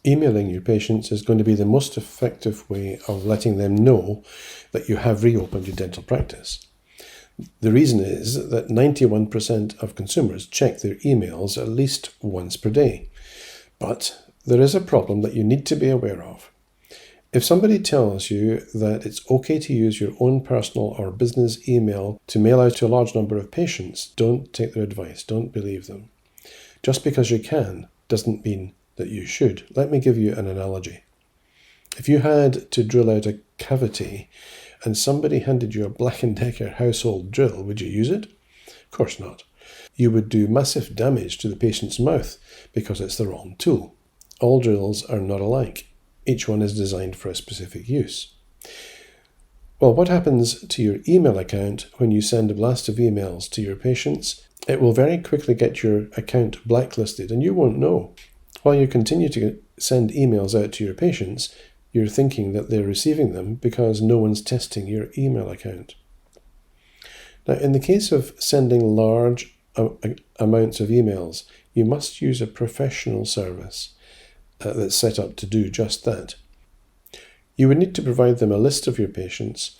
Emailing your patients is going to be the most effective way of letting them know that you have reopened your dental practice. The reason is that 91% of consumers check their emails at least once per day. But there is a problem that you need to be aware of. If somebody tells you that it's okay to use your own personal or business email to mail out to a large number of patients, don't take their advice, don't believe them. Just because you can doesn't mean that you should. Let me give you an analogy. If you had to drill out a cavity and somebody handed you a Black & Decker household drill, would you use it? Of course not. You would do massive damage to the patient's mouth because it's the wrong tool. All drills are not alike. Each one is designed for a specific use. Well, what happens to your email account when you send a blast of emails to your patients? It will very quickly get your account blacklisted and you won't know. While you continue to send emails out to your patients, you're thinking that they're receiving them because no one's testing your email account. Now, in the case of sending large amounts of emails, you must use a professional service that's set up to do just that. You would need to provide them a list of your patients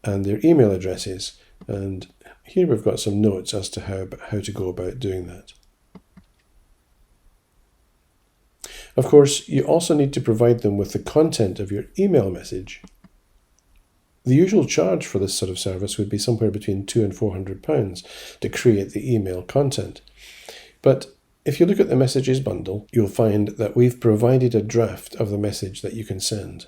and their email addresses, and here we've got some notes as to how to go about doing that. Of course, you also need to provide them with the content of your email message. The usual charge for this sort of service would be somewhere between £200 and £400 to create the email content. But if you look at the messages bundle, you'll find that we've provided a draft of the message that you can send.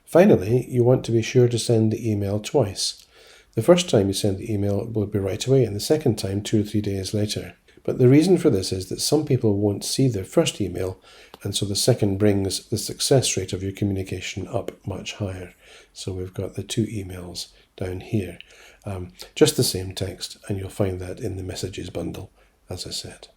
Finally, you want to be sure to send the email twice. The first time you send the email will be right away, and the second time 2 or 3 days later. But the reason for this is that some people won't see their first email, and so the second brings the success rate of your communication up much higher. So we've got the 2 emails down here. Just the same text, and you'll find that in the messages bundle, as I said.